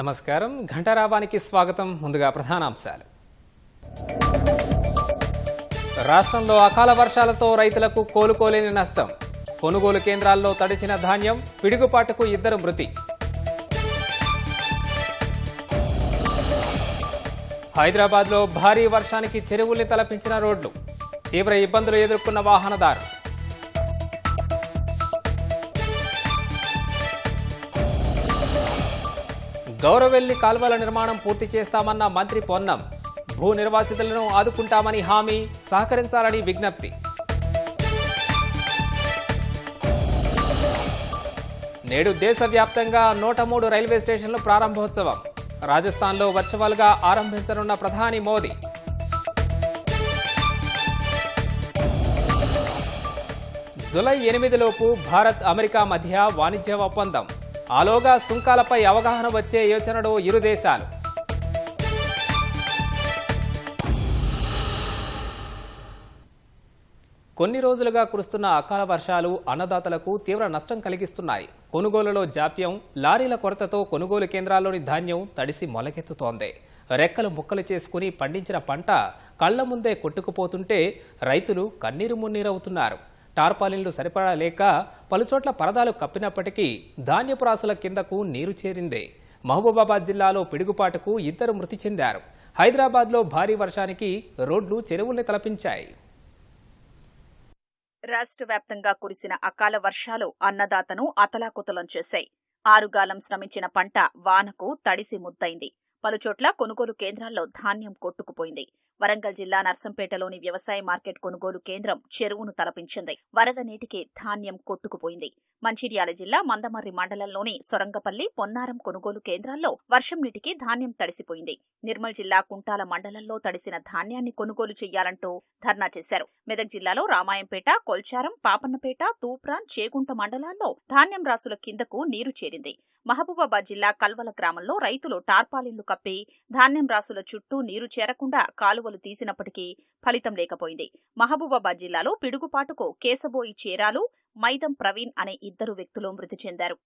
నమస్కారం, ఘంటారావానికి స్వాగతం. ముందుగా ప్రధానాంశాలు. రాష్ట్రంలో అకాల వర్షాలతో రైతులకు కోలుకోలేని నష్టం. కొనుగోలు కేంద్రాల్లో తడిచిన ధాన్యం, పిడుగుపాటుకు 2 మృతి. హైదరాబాద్లో భారీ వర్షానికి చెరువుల్ని తలపించిన రోడ్లు. తీవ్ర ఇబ్బందులు ఎదుర్కొన్న వాహనదారు. గౌరవెల్లి కాల్వల నిర్మాణం పూర్తి చేస్తామన్న మంత్రి పొన్నం. భూ నిర్వాసితులను ఆదుకుంటామని హామీ, సహకరించాలని విజ్ఞప్తి. నేడు దేశవ్యాప్తంగా 103 రైల్వే స్టేషన్లు ప్రారంభోత్సవం. రాజస్థాన్లో వర్చువల్గా ఆరంభించనున్న ప్రధాని మోదీ. జూలై 8లోపు భారత్ అమెరికా మధ్య వాణిజ్య ఒప్పందం. ఆలోగా సుంకాలపై అవగాహన వచ్చే యోచనలో ఇరు దేశాలు. కొన్ని రోజులుగా కురుస్తున్న అకాల వర్షాలు అన్నదాతలకు తీవ్ర నష్టం కలిగిస్తున్నాయి. కొనుగోలులో జాప్యం, లారీల కొరతతో కొనుగోలు కేంద్రాల్లోని ధాన్యం తడిసి మొలకెత్తుతోంది. రెక్కలు ముక్కలు చేసుకుని పండించిన పంట కళ్ల ముందే కొట్టుకుపోతుంటే రైతులు కన్నీరు మున్నీరవుతున్నారు. టార్పాలిన్లు సరిపడా లేక పలుచోట్ల పరదాలు కప్పినప్పటికీ ధాన్యపు రాసుల కిందకు నీరు చేరింది. మహబూబాబాద్ జిల్లాలో పిడుగుపాటుకు 2 మృతి చెందారు. హైదరాబాద్లో భారీ వర్షానికి రోడ్లు చెరువుల్ని తలపించాయి. రాష్ట్ర వ్యాప్తంగా కురిసిన అకాల వర్షాలు అన్నదాతను అతలాకుతలం చేశాయి. ఆరుగాలం శ్రమించిన పంట వానకు తడిసి ముద్దైంది. పలుచోట్ల కొనుగోలు కేంద్రాల్లో ధాన్యం కొట్టుకుపోయింది. వరంగల్ జిల్లా నర్సంపేటలోని వ్యవసాయ మార్కెట్ కొనుగోలు కేంద్రం చెరువును తలపించింది. వరద నీటికి ధాన్యం కొట్టుకుపోయింది. మంచిర్యాల జిల్లా మందమర్రి మండలంలోని సొరంగపల్లి, పొన్నారం కొనుగోలు కేంద్రాల్లో వర్షం నీటికి ధాన్యం తడిసిపోయింది. నిర్మల్ జిల్లా కుంటాల మండలంలో తడిసిన ధాన్యాన్ని కొనుగోలు చేయాలంటూ ధర్నా చేశారు. మెదక్ జిల్లాలో రామాయంపేట, కొల్చారం, పాపన్నపేట, తూప్రాన్, చేగుంట మండలాల్లో ధాన్యం రాసుల కిందకు నీరు చేరింది. మహబూబాబాద్ జిల్లా కల్వల గ్రామంలో రైతులు టార్పాలిన్లు కప్పి ధాన్యం రాసుల చుట్టూ నీరు చేరకుండా కాలువలు తీసినప్పటికీ ఫలితం లేకపోయింది. మహబూబాబాద్ జిల్లాలో పిడుగుపాటుకు కేశబోయి చేరాలు, మైదం ప్రవీణ్ అనే 2 వ్యక్తులు మృతి చెందారు.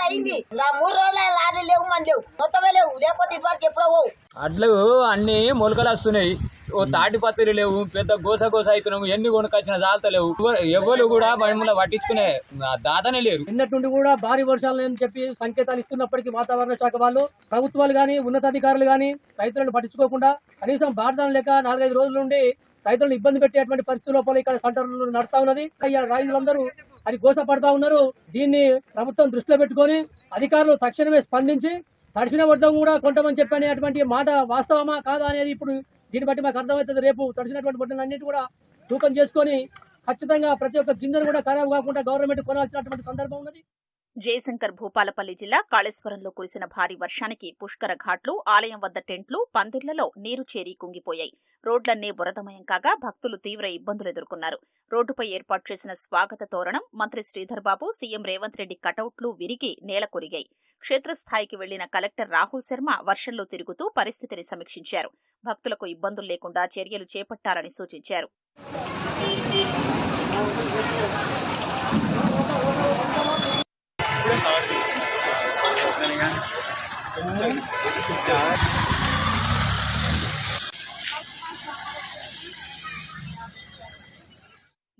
అయింది 3 రోజుల లారీ లేవు, మన లేవు, మొత్తమే లేవు, లేకపోతే ఇదివరకు ఎప్పుడో అట్లు అన్ని మొలకలు వస్తున్నాయి. ఓ తాటిపత్రి లేవు, పెద్ద గోస అవుతున్నాము. ఎన్ని కొనుకొచ్చిన జాలతలేవు. ఎవరు కూడా మమ్మల్ని పట్టించుకునే దాతనే లేరు. నిన్నటి నుండి కూడా భారీ వర్షాలు అని చెప్పి సంకేతాలు ఇస్తున్నప్పటికీ వాతావరణ శాఖ వాళ్ళు, ప్రభుత్వాలు గాని, ఉన్నతాధికారులు గాని రైతులను పట్టించుకోకుండా కనీసం బాధలు లేక 4-5 రోజుల నుండి రైతులను ఇబ్బంది పెట్టేటువంటి పరిస్థితి లోపల ఇక్కడ సెంటర్లు నడుస్తా ఉన్నది. రైతులందరూ అది గోసపడతా ఉన్నారు. దీన్ని ప్రభుత్వం దృష్టిలో పెట్టుకుని అధికారులు తక్షణమే స్పందించి తడిసిన వడ్డం కూడా కొంటామని చెప్పనేటువంటి మాట వాస్తవమా కాదా అనేది ఇప్పుడు దీన్ని బట్టి మాకు అర్థమవుతుంది. రేపు తడిసినటువంటి వడ్డలన్నింటి కూడా తూకం చేసుకుని ఖచ్చితంగా ప్రతి ఒక్క గింజను కూడా ఖరాబ్ కాకుండా గవర్నమెంట్ కొనాల్సినటువంటి సందర్భం ఉన్నది. జయశంకర్ భూపాలపల్లి జిల్లా కాళేశ్వరంలో కురిసిన భారీ వర్షానికి పుష్కర ఘాట్లు, ఆలయం వద్ద టెంట్లు, పందిర్లలో నీరు చేరి కుంగిపోయాయి. రోడ్లన్నీ బురదమయం కాగా భక్తులు తీవ్ర ఇబ్బందులు ఎదుర్కొన్నారు. రోడ్డుపై ఏర్పాటు చేసిన స్వాగత తోరణం, మంత్రి శ్రీధర్ బాబు, సీఎం రేవంత్ రెడ్డి కటౌట్లు విరిగి నేల కొరిగాయి. క్షేత్రస్థాయికి వెళ్లిన కలెక్టర్ రాహుల్ శర్మ వర్షంలో తిరుగుతూ పరిస్థితిని సమీక్షించారు. భక్తులకు ఇబ్బందులు లేకుండా చర్యలు చేపట్టాలని సూచించారు.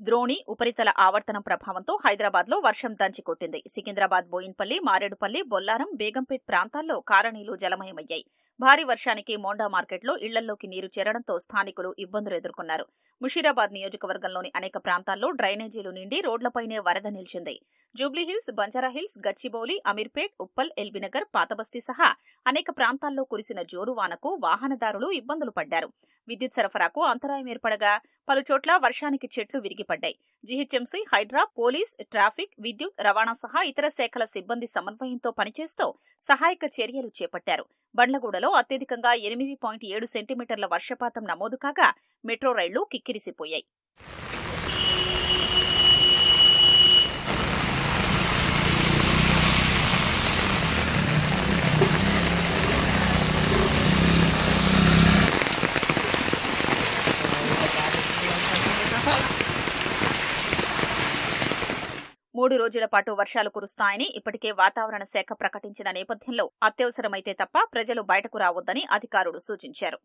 ద్రోణి ఉపరితల ఆవర్తనం ప్రభావంతో హైదరాబాద్లో వర్షం దంచికొట్టింది. సికింద్రాబాద్, బోయిన్పల్లి, మారేడుపల్లి, బొల్లారం, బేగంపేట్ ప్రాంతాల్లో కాలనీలు జలమయమయ్యాయి. భారీ వర్షానికి మోండా మార్కెట్లో ఇళ్లల్లోకి నీరు చేరడంతో స్థానికులు ఇబ్బందులు ఎదుర్కొన్నారు. ముషీరాబాద్ నియోజకవర్గంలోని అనేక ప్రాంతాల్లో డ్రైనేజీలు నిండి రోడ్లపైనే వరద నిలిచింది. జూబ్లీహిల్స్, బంజారాహిల్స్, గచ్చిబౌలి, అమీర్పేట్, ఉప్పల్, ఎల్బీనగర్, పాతబస్తీ సహా అనేక ప్రాంతాల్లో కురిసిన జోరు వానకు వాహనదారులు ఇబ్బందులు పడ్డారు. విద్యుత్ సరఫరాకు అంతరాయం ఏర్పడగా పలుచోట్ల వర్షానికి చెట్లు విరిగిపడ్డాయి. జీహెచ్ఎంసీ, హైడ్రా, పోలీస్, ట్రాఫిక్, విద్యుత్, రవాణా సహా ఇతర శాఖల సిబ్బంది సమన్వయంతో పనిచేస్తూ సహాయక చర్యలు చేపట్టారు. బండ్లగూడలో అత్యధికంగా 8.7 సెంటీమీటర్ల వర్షపాతం నమోదు కాగా మెట్రో రైళ్లు కిక్కిరిసిపోయాయి. మూడు రోజుల పాటు వర్షాలు కురుస్తాయని ఇప్పటికే వాతావరణ శాఖ ప్రకటించిన నేపథ్యంలో అత్యవసరమైతే తప్ప ప్రజలు బయటకు రావొద్దని అధికారులు సూచించారు.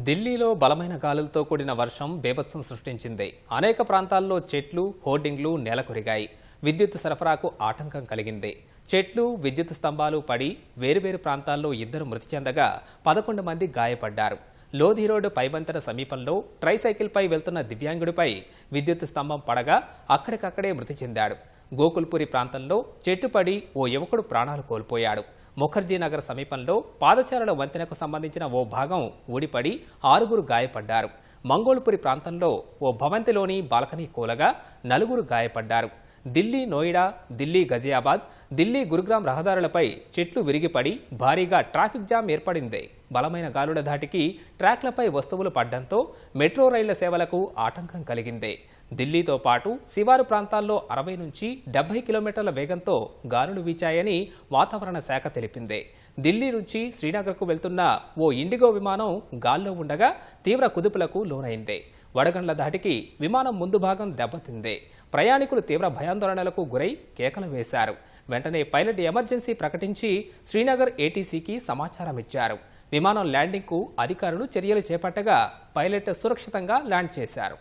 ఢిల్లీలో బలమైన గాలులతో కూడిన వర్షం బీభత్సం సృష్టించింది. అనేక ప్రాంతాల్లో చెట్లు, హోర్డింగ్లు నేలకొరిగాయి. విద్యుత్ సరఫరాకు ఆటంకం కలిగింది. చెట్లు, విద్యుత్ స్తంభాలు పడి వేరువేరు ప్రాంతాల్లో 2 మృతి చెందగా 11 మంది గాయపడ్డారు. లోధి రోడ్డు పైబంతన సమీపంలో ట్రైసైకిల్పై వెళ్తున్న దివ్యాంగుడిపై విద్యుత్ స్తంభం పడగా అక్కడికక్కడే మృతి చెందాడు. గోకుల్పురి ప్రాంతంలో చెట్టు పడి ఓ యువకుడు ప్రాణాలు కోల్పోయాడు. ముఖర్జీనగర్ సమీపంలో పాదచారుల వంతెనకు సంబంధించిన ఓ భాగం ఊడిపడి 6 గాయపడ్డారు. మంగోల్పురి ప్రాంతంలో ఓ భవంతిలోని బాల్కనీ కూలగా 4 గాయపడ్డారు. ఢిల్లీ నోయిడా, ఢిల్లీ గజియాబాద్, ఢిల్లీ గురుగ్రామ్ రహదారులపై చెట్లు విరిగిపడి భారీగా ట్రాఫిక్ జామ్ ఏర్పడింది. బలమైన గాలుల ధాటికి ట్రాక్లపై వస్తువులు పడ్డంతో మెట్రో రైళ్ల సేవలకు ఆటంకం కలిగింది. ఢిల్లీతో పాటు శివారు ప్రాంతాల్లో 60 నుంచి 70 కిలోమీటర్ల వేగంతో గాలులు వీచాయని వాతావరణ శాఖ తెలిపింది. ఢిల్లీ నుంచి శ్రీనగర్కు వెళ్తున్న ఓ ఇండిగో విమానం గాల్లో ఉండగా తీవ్ర కుదుపులకు లోనైంది. వడగండ్ల ధాటికి విమానం ముందు భాగం దెబ్బతింది. ప్రయాణికులు తీవ్ర భయాందోళనలకు గురై కేకలు వేశారు. వెంటనే పైలట్ ఎమర్జెన్సీ ప్రకటించి శ్రీనగర్ ఏటీసీకి సమాచారం ఇచ్చారు. విమానం ల్యాండింగ్కు అధికారులు చర్యలు చేపట్టగా పైలట్ సురక్షితంగా ల్యాండ్ చేశారు.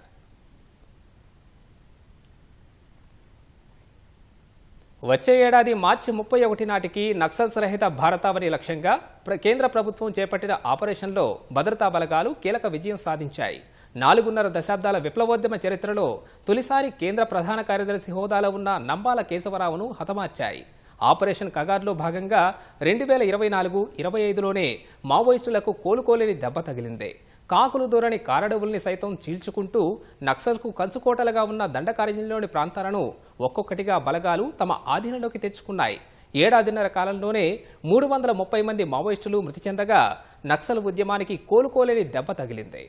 వచ్చే ఏడాది మార్చి 31 నాటికి నక్సల్స్ రహిత భారతావని లక్ష్యంగా కేంద్ర ప్రభుత్వం చేపట్టిన ఆపరేషన్లో భద్రతా బలగాలు కీలక విజయం సాధించాయి. 4.5 దశాబ్దాల విప్లవోద్యమ చరిత్రలో తొలిసారి కేంద్ర ప్రధాన కార్యదర్శి హోదాలో ఉన్న నంబాల కేశవరావును హతమార్చాయి. ఆపరేషన్ కగార్లో భాగంగా 2024-25లోనే మావోయిస్టులకు కోలుకోలేని దెబ్బ తగిలింది. కాకులు దూరని కారడవుల్ని సైతం చీల్చుకుంటూ నక్సల్కు కంచుకోటలుగా ఉన్న దండకారణ్యంలోని ప్రాంతాలను ఒక్కొక్కటిగా బలగాలు తమ ఆధీనంలోకి తెచ్చుకున్నాయి. ఏడాదిన్నర కాలంలోనే 330 మంది మావోయిస్టులు మృతి చెందగా నక్సల్ ఉద్యమానికి కోలుకోలేని దెబ్బ తగిలింది.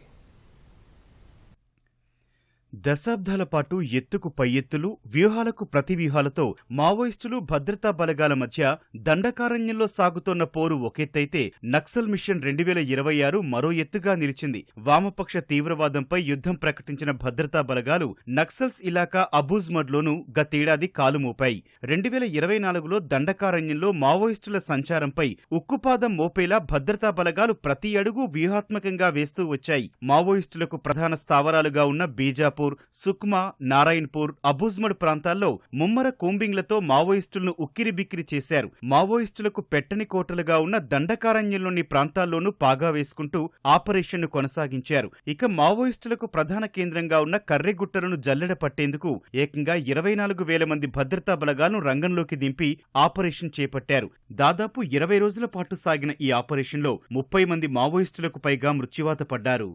దశాబ్దాల పాటు ఎత్తుకు పై ఎత్తులు, వ్యూహాలకు ప్రతివ్యూహాలతో మావోయిస్టులు, భద్రతా బలగాల మధ్య దండకారణ్యంలో సాగుతోన్న పోరు ఒకెత్తైతే నక్సల్ మిషన్ 2026 మరో ఎత్తుగా నిలిచింది. వామపక్ష తీవ్రవాదంపై యుద్ధం ప్రకటించిన భద్రతా బలగాలు నక్సల్స్ ఇలాకా అబూజ్మడ్లోనూ గతేడాది కాలుమోపాయి. 2024లో దండకారణ్యంలో మావోయిస్టుల సంచారంపై ఉక్కుపాదం మోపేలా భద్రతా బలగాలు ప్రతి అడుగు వ్యూహాత్మకంగా వేస్తూ వచ్చాయి. మావోయిస్టులకు ప్రధాన స్థావరాలుగా ఉన్న బీజాపూర్, సుక్మా, నారాయణపూర్, అబూజ్మడ్ ప్రాంతాల్లో ముమ్మర కూంబింగ్లతో మావోయిస్టులను ఉక్కిరిబిక్కిరి చేశారు. మావోయిస్టులకు పెట్టని కోటలుగా ఉన్న దండకారణ్యంలోని ప్రాంతాల్లోనూ పాగా వేసుకుంటూ ఆపరేషన్ను కొనసాగించారు. ఇక మావోయిస్టులకు ప్రధాన కేంద్రంగా ఉన్న కర్రెగుట్టలను జల్లెడ పట్టేందుకు ఏకంగా 24,000 మంది భద్రతా బలగాలను రంగంలోకి దింపి ఆపరేషన్ చేపట్టారు. దాదాపు 20 రోజుల పాటు సాగిన ఈ ఆపరేషన్లో 30 మంది మావోయిస్టులకు పైగా మృత్యువాత పడ్డారు.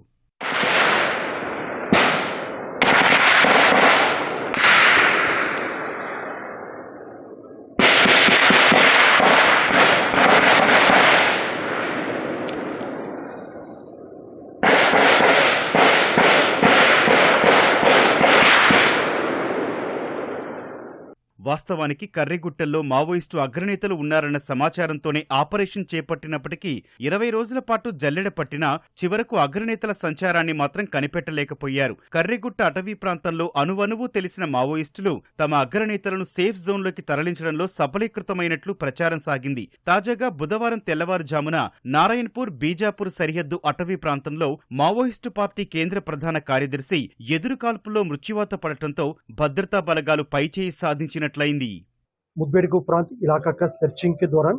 వాస్తవానికి కర్రెగుట్టల్లో మావోయిస్టు అగ్రనేతలు ఉన్నారన్న సమాచారంతోనే ఆపరేషన్ చేపట్టినప్పటికీ 20 రోజుల పాటు జల్లెడ పట్టినా చివరకు అగ్రనేతల సంచారాన్ని మాత్రం కనిపెట్టలేకపోయారు. కర్రెగుట్ట అటవీ ప్రాంతంలో అణువణువు తెలిసిన మావోయిస్టులు తమ అగ్రనేతలను సేఫ్ జోన్లోకి తరలించడంలో సఫలీకృతమైనట్లు ప్రచారం సాగింది. తాజాగా బుధవారం తెల్లవారుజామున నారాయణపూర్, బీజాపూర్ సరిహద్దు అటవీ ప్రాంతంలో మావోయిస్టు పార్టీ కేంద్ర ప్రధాన కార్యదర్శి ఎదురుకాల్పుల్లో మృత్యువాత పడటంతో భద్రతా బలగాలు పైచేయి సాధించినట్లయింది. मुठभेड़ के उपरांत इलाका का सर्चिंग के दौरान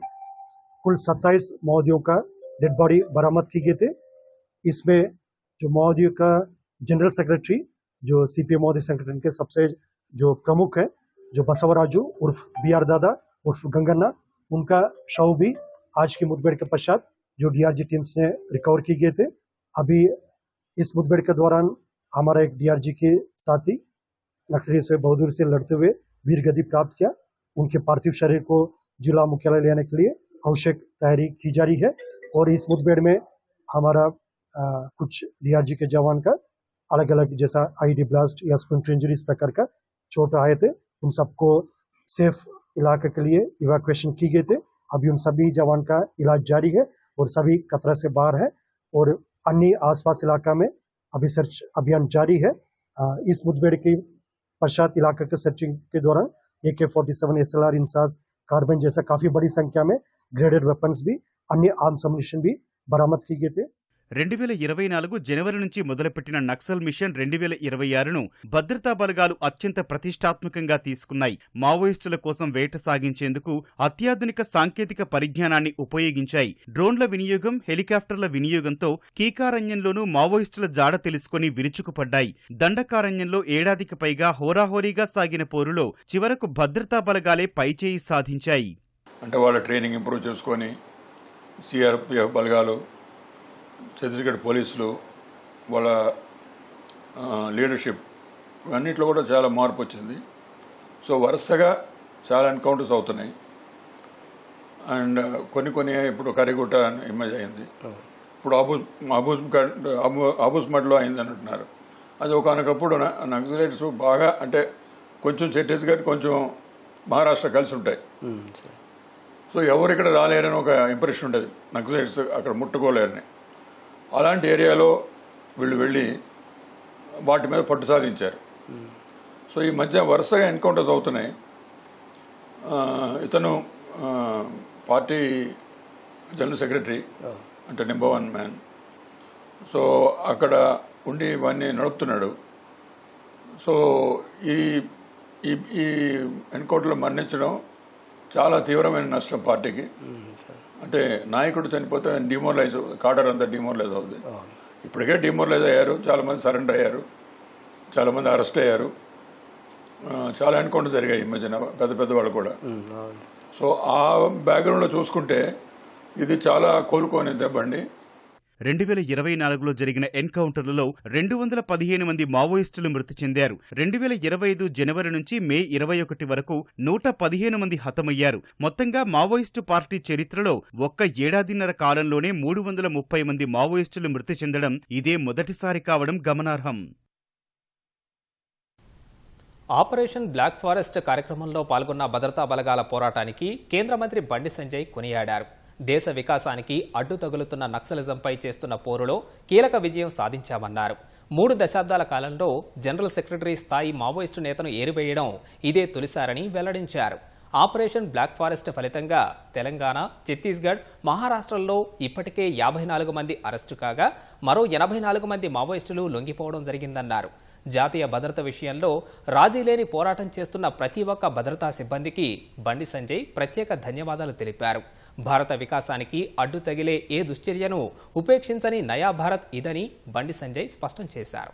कुल 27 माओवादियों का डेड बॉडी बरामद की गए थे। इसमें जो माओवादियों का जनरल सेक्रेटरी जो सीपीएम माओवादी संगठन के सबसे जो प्रमुख है जो बसवराजू उर्फ BR दादा उर्फ गंगन्ना, उनका शव भी आज की मुठभेड़ के पश्चात जो DRG टीम्स ने रिकवर की गए थे। अभी इस मुठभेड़ के दौरान हमारा एक DRG के साथी नक्सलियों से बहुदूर से लड़ते हुए वीर गति प्राप्त किया। उनके पार्थिव शरीर को जिला मुख्यालय लेने के लिए आवश्यक तैयारी की जा रही है और इस मुठभेड़ में हमारा कुछ DRG के जवान का अलग अलग जैसा IED ब्लास्ट या स्प्लिंटर इंजरी इस प्रकार का चोट आए थे। उन सबको सेफ इलाके के लिए इवैक्यूएशन की गए थे। अभी उन सभी जवान का इलाज जारी है और सभी खतरा से बाहर है और अन्य आसपास इलाका में अभी सर्च अभियान जारी है। इस मुठभेड़ के पश्चात इलाके के सर्चिंग के दौरान AK-47 SLR इंसास कार्बाइन जैसा काफी बड़ी संख्या में ग्रेडेड वेपन्स भी अन्य आर्म्स अम्युनिशन भी बरामद की गए थे। 2024 జనవరి నుంచి మొదలుపెట్టిన నక్సల్ మిషన్ 2026ను భద్రతా బలగాలు అత్యంత ప్రతిష్టాత్మకంగా తీసుకున్నాయి. మావోయిస్టుల కోసం వేట సాగించేందుకు అత్యాధునిక సాంకేతిక పరిజ్ఞానాన్ని ఉపయోగించాయి. డ్రోన్ల వినియోగం, హెలికాప్టర్ల వినియోగంతో కీకారణ్యంలోనూ మావోయిస్టుల జాడ తెలుసుకుని విరుచుకుపడ్డాయి. దండకారణ్యంలో ఏడాదికి పైగా హోరాహోరీగా సాగిన పోరులో చివరకు భద్రతా బలగాలే పైచేయి సాధించాయి. అంటే వాళ్ళ ట్రైనింగ్ ఇంప్రూవ్ చేసుకొని సిఆర్పిఎఫ్ బలగాలు, ఛత్తీస్గఢ్ పోలీసులు, వాళ్ళ లీడర్షిప్ అన్నింటిలో కూడా చాలా మార్పు వచ్చింది. సో వరుసగా చాలా ఎన్కౌంటర్స్ అవుతున్నాయి. అండ్ కొన్ని ఇప్పుడు కరిగుట్ట ఇమేజ్ అయింది, ఇప్పుడు అబూస్మడ్లో అయింది అంటున్నారు. అది ఒకనొకప్పుడు నక్సలైట్స్ బాగా అంటే కొంచెం ఛత్తీస్గఢ్ కొంచెం మహారాష్ట్ర కలిసి ఉంటాయి. సో ఎవరు ఇక్కడ రాలేరని ఒక ఇంప్రెషన్ ఉండేది, నక్సలైట్స్ అక్కడ ముట్టుకోలేరని. అలాంటి ఏరియాలో వీళ్ళు వెళ్ళి వాటి మీద పట్టు సాధించారు. సో ఈ మధ్య వరుసగా ఎన్కౌంటర్స్ అవుతున్నాయి. ఇతను పార్టీ జనరల్ సెక్రటరీ అంటే నెంబర్ 1 మ్యాన్. సో అక్కడ ఉండి ఇవన్నీ నడుపుతున్నాడు. సో ఈ ఈ ఎన్కౌంటర్లో మరణించడం చాలా తీవ్రమైన నష్టం పార్టీకి. అంటే నాయకుడు చనిపోతే డిమోరలైజ్, కాడర్ అంతా డిమోరలైజ్ అవుతుంది. ఇప్పటికే డిమోరలైజ్ అయ్యారు, చాలామంది సరెండర్ అయ్యారు, చాలామంది అరెస్ట్ అయ్యారు, చాలా ఎన్కౌంటర్ జరిగాయి ఈ మధ్యన పెద్ద వాళ్ళు కూడా. సో ఆ బ్యాక్గ్రౌండ్లో చూసుకుంటే ఇది చాలా కోలుకోని దెబ్బండి. 2024లో జరిగిన ఎన్కౌంటర్లలో 215 మంది మావోయిస్టులు మృతి చెందారు. 2025 జనవరి నుంచి మే 21 వరకు 115 మంది హతమయ్యారు. మొత్తంగా మావోయిస్టు పార్టీ చరిత్రలో ఒక్క ఏడాదిన్నర కాలంలోనే 330 మంది మావోయిస్టులు మృతి చెందడం ఇదే మొదటిసారి కావడం గమనార్హం. ఆపరేషన్ బ్లాక్ ఫారెస్ట్ కార్యక్రమంలో పాల్గొన్న భద్రతా బలగాల పోరాటానికి కేంద్ర మంత్రి బండి సంజయ్ కొనియాడారు. దేశ వికాసానికి అడ్డు తగులుతున్న నక్సలిజంపై చేస్తున్న పోరులో కీలక విజయం సాధించామన్నారు. 3 దశాబ్దాల కాలంలో జనరల్ సెక్రటరీ స్థాయి మావోయిస్టు నేతను ఏరివేయడం ఇదే తొలిసారని వెల్లడించారు. ఆపరేషన్ బ్లాక్ ఫారెస్ట్ ఫలితంగా తెలంగాణ, ఛత్తీస్గఢ్, మహారాష్ట్రల్లో ఇప్పటికే 54 మంది అరెస్టు కాగా మరో 84 మంది మావోయిస్టులు లొంగిపోవడం జరిగిందన్నారు. జాతీయ భద్రత విషయంలో రాజీలేని పోరాటం చేస్తున్న ప్రతి ఒక్క భద్రతా సిబ్బందికి బండి సంజయ్ ప్రత్యేక ధన్యవాదాలు తెలిపారు. భారత వికాసానికి అడ్డు తగిలే ఏ దుశ్చర్యను ఉపేక్షించని నయా భారత్ ఇదని బండి సంజయ్ స్పష్టం చేశారు.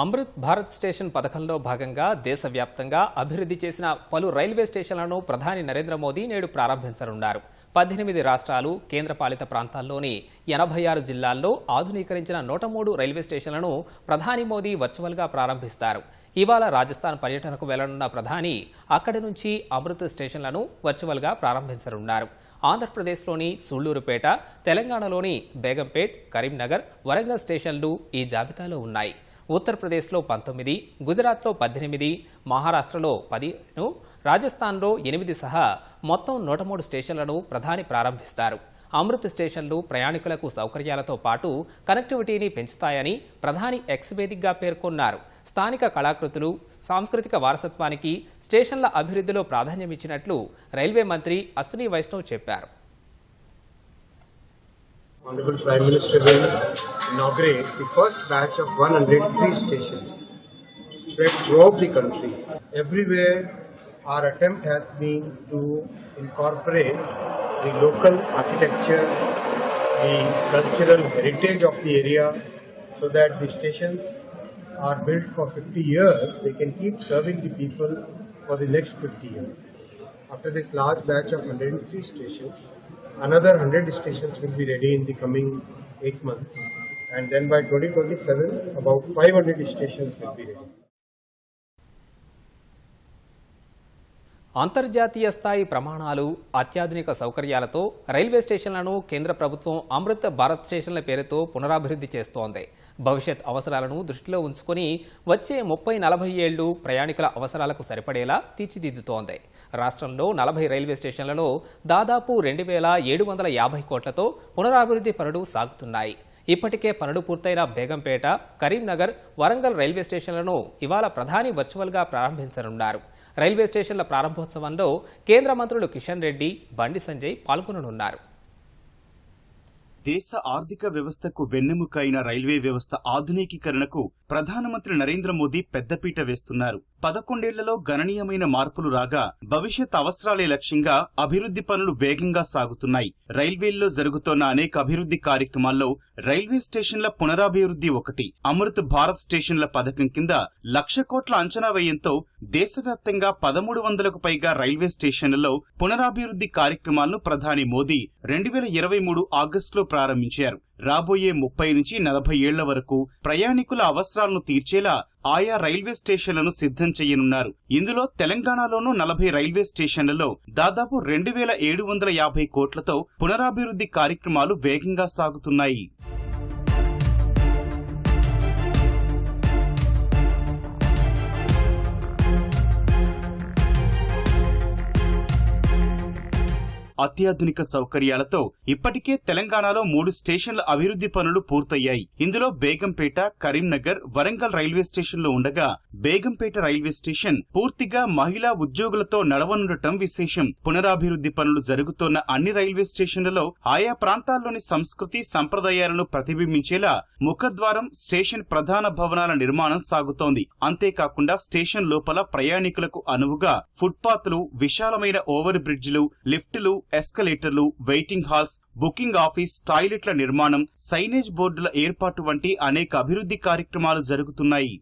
అమృత్ భారత్ స్టేషన్ పథకంలో భాగంగా దేశవ్యాప్తంగా అభివృద్ధి చేసిన పలు రైల్వే స్టేషన్లను ప్రధాని నరేంద్ర మోదీ నేడు ప్రారంభించనున్నారు. 18 రాష్ట్రాలు, కేంద్రపాలిత ప్రాంతాల్లోని 86 జిల్లాల్లో ఆధునీకరించిన 103 రైల్వే స్టేషన్లను ప్రధాని మోదీ వర్చువల్గా ప్రారంభిస్తారు. ఇవాళ రాజస్థాన్ పర్యటనకు వెళ్లనున్న ప్రధాని అక్కడి నుంచి అమృత్ స్టేషన్లను వర్చువల్గా ప్రారంభించనున్నారు. ఆంధ్రప్రదేశ్లోని సూళ్లూరుపేట, తెలంగాణలోని బేగంపేట్, కరీంనగర్, వరంగల్ స్టేషన్లు ఈ జాబితాలో ఉన్నాయి. ఉత్తరప్రదేశ్లో 19, గుజరాత్లో 18, మహారాష్ట్రలో 10, రాజస్థాన్లో 8 సహా మొత్తం 103 స్టేషన్లను ప్రధాని ప్రారంభిస్తారు. అమృత్ స్టేషన్లు ప్రయాణికులకు సౌకర్యాలతో పాటు కనెక్టివిటీని పెంచుతాయని ప్రధాని ఎక్స్ వేదికగా పేర్కొన్నారు. స్థానిక కళాకృతులు, సాంస్కృతిక వారసత్వానికి స్టేషన్ల అభివృద్ధిలో ప్రాధాన్యమిచ్చినట్లు రైల్వే మంత్రి అశ్విని వైష్ణవ్ చెప్పారు. Honorable Prime Minister will inaugurate the first batch of 103 stations spread throughout the country. Everywhere our attempt has been to incorporate the local architecture, the cultural heritage of the area, so that the stations are built for 50 years. They can keep serving the people for the next 50 years. After this large batch of 103 stations, another 100 stations will be ready in the coming 8 months. And then by 2027, about 500 stations will be ready. అంతర్జాతీయ స్థాయి ప్రమాణాలు, అత్యాధునిక సౌకర్యాలతో railway స్టేషన్లను కేంద్ర ప్రభుత్వం అమృత్ భారత్ స్టేషన్ల పేరుతో పునరాభివృద్ధి చేస్తోంది. భవిష్యత్ అవసరాలను దృష్టిలో ఉంచుకుని వచ్చే 30-40 ఏళ్లు ప్రయాణికుల అవసరాలకు సరిపడేలా తీర్చిదిద్దుతోంది. రాష్ట్రంలో 40 రైల్వే స్టేషన్లలో దాదాపు 2,750 కోట్లతో పునరాభివృద్ధి పనులు సాగుతున్నాయి. ఇప్పటికే పనులు పూర్తయిన బేగంపేట, కరీంనగర్, వరంగల్ రైల్వే స్టేషన్లను ఇవాళ ప్రధాని వర్చువల్గా ప్రారంభించనున్నారు. రైల్వే స్టేషన్ల ప్రారంభోత్సవంలో కేంద్ర మంత్రులు కిషన్ రెడ్డి, బండి సంజయ్ పాల్గొననున్నారు. దేశ ఆర్థిక వ్యవస్థకు వెన్నెముక అయిన రైల్వే వ్యవస్థ ఆధునికీకరణకు ప్రధానమంత్రి నరేంద్ర మోదీ పెద్దపీట వేస్తున్నారు. 11 ఏళ్లలో గణనీయమైన మార్పులు రాగా భవిష్యత్ అవసరాలే లక్ష్యంగా అభివృద్ధి పనులు వేగంగా సాగుతున్నాయి. రైల్వేల్లో జరుగుతోన్న అనేక అభివృద్ధి కార్యక్రమాల్లో రైల్వే స్టేషన్ల పునరాభివృద్ధి ఒకటి. అమృత్ భారత్ స్టేషన్ల పథకం కింద 1,00,000 కోట్ల అంచనా వ్యయంతో దేశవ్యాప్తంగా 1,300కు పైగా రైల్వే స్టేషన్లలో పునరాభివృద్ధి కార్యక్రమాలను ప్రధాని మోదీ 2023 ఆగస్టులో ప్రారంభించారు. రాబోయే 30 నుంచి 40 ఏళ్ల వరకు ప్రయాణికుల అవసరాలను తీర్చేలా ఆయా రైల్వే స్టేషన్లను సిద్ధం చేయనున్నారు. ఇందులో తెలంగాణలోనూ 40 రైల్వే స్టేషన్లలో దాదాపు 2,750 కోట్లతో పునరాభివృద్ధి కార్యక్రమాలు వేగంగా సాగుతున్నాయి. అత్యాధునిక సౌకర్యాలతో ఇప్పటికే తెలంగాణలో 3 స్టేషన్ల అభివృద్ధి పనులు పూర్తయ్యాయి. ఇందులో బేగంపేట, కరీంనగర్, వరంగల్ రైల్వే స్టేషన్లు ఉండగా బేగంపేట రైల్వే స్టేషన్ పూర్తిగా మహిళా ఉద్యోగులతో నడవనుండటం విశేషం. పునరాభివృద్ధి పనులు జరుగుతోన్న అన్ని రైల్వే స్టేషన్లలో ఆయా ప్రాంతాల్లోని సంస్కృతి, సంప్రదాయాలను ప్రతిబింబించేలా ముఖద్వారం, స్టేషన్ ప్రధాన భవనాల నిర్మాణం సాగుతోంది. అంతేకాకుండా స్టేషన్ లోపల ప్రయాణికులకు అనువుగా ఫుట్పాత్లు, విశాలమైన ఓవర్ బ్రిడ్జిలు, లిఫ్టులు, ఎస్కలేటర్లు, వెయిటింగ్ హాల్స్, బుకింగ్ ఆఫీస్, టాయిలెట్ల నిర్మాణం, సైనేజ్ బోర్డుల ఏర్పాటు వంటి అనేక అభివృద్ధి కార్యక్రమాలు జరుగుతున్నాయి.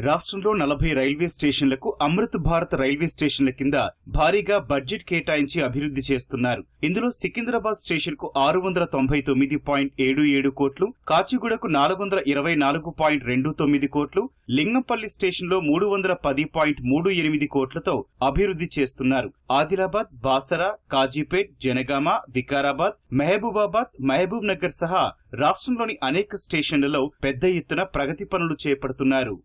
రాష్ట్రంలో 40 రైల్వే స్టేషన్లకు అమృత్ భారత్ రైల్వే స్టేషన్ల కింద భారీగా బడ్జెట్ కేటాయించి అభివృద్ధి చేస్తున్నారు. ఇందులో సికింద్రాబాద్ స్టేషన్ కు 699.77 కోట్లు, కాచిగూడకు 424.29 కోట్లు, లింగంపల్లి స్టేషన్ లో 310.38 కోట్లతో అభివృద్ధి చేస్తున్నారు. ఆదిలాబాద్, బాసరా, కాజీపేట్, జనగామ, వికారాబాద్, మహబూబాబాద్, మహబూబ్ నగర్ సహా రాష్ట్రంలోని అనేక స్టేషన్లలో పెద్ద ఎత్తున ప్రగతి పనులు చేపడుతున్నారు.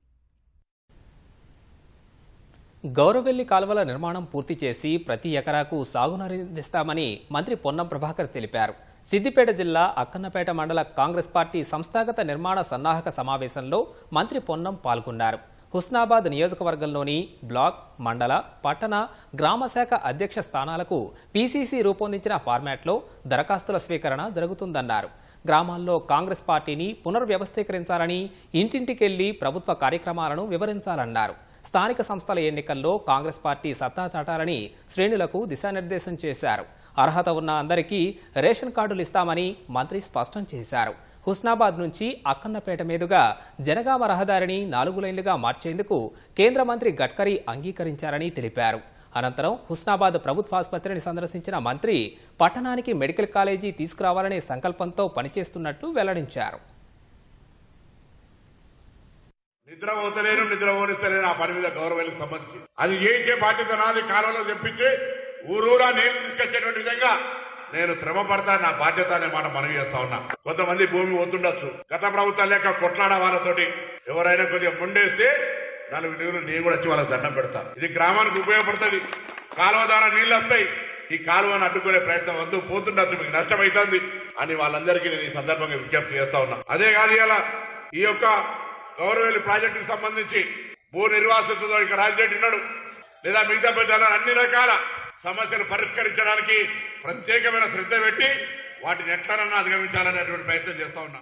గౌరవెల్లి కాలువల నిర్మాణం పూర్తి చేసి ప్రతి ఎకరాకు సాగునీరందిస్తామని మంత్రి పొన్నం ప్రభాకర్ తెలిపారు. సిద్దిపేట జిల్లా అక్కన్నపేట మండల కాంగ్రెస్ పార్టీ సంస్థాగత నిర్మాణ సన్నాహక సమావేశంలో మంత్రి పొన్నం పాల్గొన్నారు. హుస్నాబాద్ నియోజకవర్గంలోని బ్లాక్, మండల, పట్టణ, గ్రామ శాఖ అధ్యక్ష స్థానాలకు పీసీసీ రూపొందించిన ఫార్మాట్లో దరఖాస్తుల స్వీకరణ జరుగుతుందన్నారు. గ్రామాల్లో కాంగ్రెస్ పార్టీని పునర్వ్యవస్థీకరించాలని, ఇంటింటికెళ్లి ప్రభుత్వ కార్యక్రమాలను వివరించాలన్నారు. స్థానిక సంస్థల ఎన్నికల్లో కాంగ్రెస్ పార్టీ సత్తా చాటాలని శ్రేణులకు దిశానిర్దేశం చేశారు. అర్హత ఉన్న అందరికీ రేషన్ కార్డులు ఇస్తామని మంత్రి స్పష్టం చేశారు. హుస్నాబాద్ నుంచి అక్కన్నపేట మీదుగా జనగామ రహదారిని 4 లైన్లుగా మార్చేందుకు కేంద్ర మంత్రి గడ్కరీ అంగీకరించారని తెలిపారు. అనంతరం హుస్నాబాద్ ప్రభుత్వాసుపత్రిని సందర్శించిన మంత్రి పట్టణానికి మెడికల్ కాలేజీ తీసుకురావాలనే సంకల్పంతో పనిచేస్తున్నట్లు వెల్లడించారు. నిద్రపోనిస్తలేను ఆ పని మీద గౌరవాలకు సంబంధించి అది చేయించే బాధ్యత నాది. కాలంలో తెప్పించి ఊరూరా నేను తీసుకొచ్చేటువంటి విధంగా నేను శ్రమ పడతా, నా బాధ్యత అనే మాట మనవి చేస్తా ఉన్నా. కొంతమంది భూమి వస్తుండొచ్చు, గత ప్రభుత్వం లేక కొట్లాడ వాళ్ళతోటి ఎవరైనా కొద్దిగా ముండేస్తే 4 నీళ్లు నేను కూడా వచ్చి వాళ్ళకి దండం పెడతా. ఇది గ్రామానికి ఉపయోగపడుతుంది. కాలువ ద్వారా నీళ్లు వస్తాయి. ఈ కాలువను అడ్డుకునే ప్రయత్నం వద్దు, పోతుండొచ్చు, మీకు నష్టమైతుంది అని వాళ్ళందరికీ నేను ఈ సందర్భంగా విజ్ఞప్తి చేస్తా ఉన్నా. అదే కాదు, ఇలా ఈ యొక్క గౌరవెల్లి ప్రాజెక్టుకు సంబంధించి భూ నిర్వాసితులతో ఇక్కడ రాజరెడ్డి ఉన్నాడు, లేదా మిగతా పెద్ద అన్ని రకాల సమస్యలు పరిష్కరించడానికి ప్రత్యేకమైన శ్రద్ధ పెట్టి వాటిని ఎట్లనన్నా అధిగమించాలనేటువంటి ప్రయత్నం చేస్తా ఉన్నా.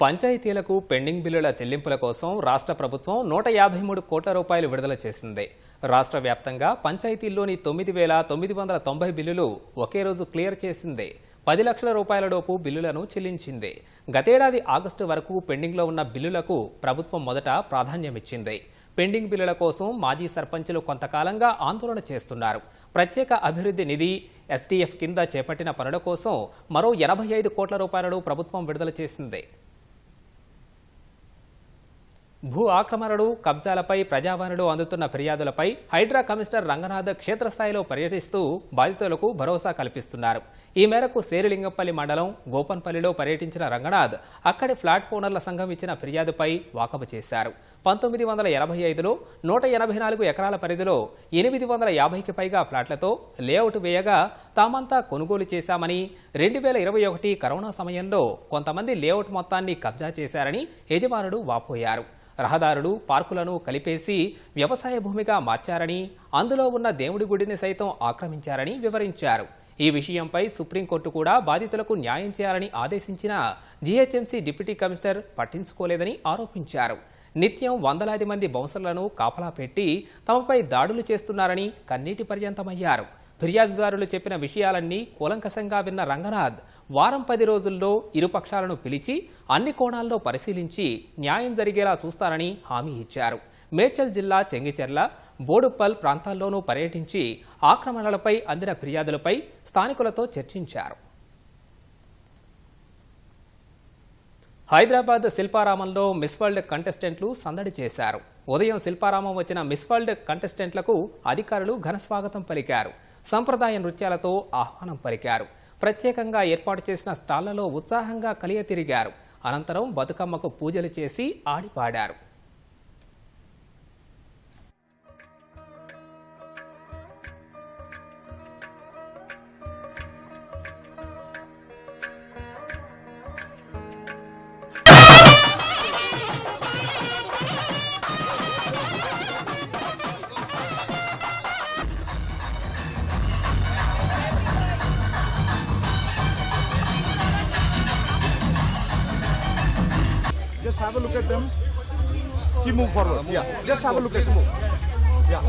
పంచాయతీలకు పెండింగ్ బిల్లుల చెల్లింపుల కోసం రాష్ట్ర ప్రభుత్వం 153 కోట్ల రూపాయలు విడుదల చేసింది. రాష్ట్ర వ్యాప్తంగా పంచాయతీల్లోని 9,990 బిల్లులు ఒకే రోజు క్లియర్ చేసింది. 10 లక్షల రూపాయలలోపు బిల్లులను చెల్లించింది. గతేడాది ఆగస్టు వరకు పెండింగ్లో ఉన్న బిల్లులకు ప్రభుత్వం మొదట ప్రాధాన్యమిచ్చింది. పెండింగ్ బిల్లుల కోసం మాజీ సర్పంచులు కొంతకాలంగా ఆందోళన చేస్తున్నారు. ప్రత్యేక అభివృద్ధి నిధి ఎస్టీఎఫ్ కింద చేపట్టిన పనుల కోసం మరో 85 కోట్ల రూపాయలను ప్రభుత్వం విడుదల చేసింది. భూ ఆక్రమణలు, కబ్జాలపై ప్రజావాణిలో అందుతున్న ఫిర్యాదులపై హైడ్రా కమిషనర్ రంగనాథ్ క్షేత్రస్థాయిలో పర్యటిస్తూ బాధితులకు భరోసా కల్పిస్తున్నారు. ఈ మేరకు శేరిలింగంపల్లి మండలం గోపన్పల్లిలో పర్యటించిన రంగనాథ్ అక్కడి ఫ్లాట్ ఓనర్ల సంఘం ఇచ్చిన ఫిర్యాదుపై వాకబు చేశారు. 1985లో 184 ఎకరాల పరిధిలో 850కి పైగా ఫ్లాట్లతో లేఅవుట్ వేయగా తామంతా కొనుగోలు చేశామని, 2021 కరోనా సమయంలో కొంతమంది లేఅవుట్ మొత్తాన్ని కబ్జా చేశారని యజమానులు వాపోయారు. రహదారులు, పార్కులను కలిపేసి వ్యవసాయ భూమిగా మార్చారని, అందులో ఉన్న దేవుడి గుడిని సైతం ఆక్రమించారని వివరించారు. ఈ విషయంపై సుప్రీంకోర్టు కూడా బాధితులకు న్యాయం చేయాలని ఆదేశించిన జీహెచ్ఎంసీ డిప్యూటీ కమిషనర్ పట్టించుకోలేదని ఆరోపించారు. నిత్యం వందలాది మంది బౌన్సర్లను కాపలా పెట్టి తమపై దాడులు చేస్తున్నారని కన్నీటి పర్యంతమయ్యారు. ఫిర్యాదుదారులు చెప్పిన విషయాలన్నీ కూలంకషంగా విన్న రంగనాథ్ వారం 10 రోజుల్లో ఇరుపక్షాలను పిలిచి అన్ని కోణాల్లో పరిశీలించి న్యాయం జరిగేలా చూస్తారని హామీ ఇచ్చారు. మేడ్చల్ జిల్లా చెంగిచెర్ల, బోడుప్పల్ ప్రాంతాల్లోనూ పర్యటించి ఆక్రమణలపై అందిన ఫిర్యాదులపై స్థానికులతో చర్చించారు. హైదరాబాద్ శిల్పారామంలో మిస్ వరల్డ్ కంటెస్టెంట్లు సందడి చేశారు. ఉదయం శిల్పారామం వచ్చిన మిస్ వరల్డ్ కంటెస్టెంట్లకు అధికారులు ఘనస్వాగతం పలికారు. సంప్రదాయ నృత్యాలతో ఆహ్వానం పలికారు. ప్రత్యేకంగా ఏర్పాటు చేసిన స్టాళ్లలో ఉత్సాహంగా కలియ తిరిగారు. అనంతరం బతుకమ్మకు పూజలు చేసి ఆడిపాడారు. Just have a look at them. Keep move forward. Yeah. Just have a look at them. Yeah.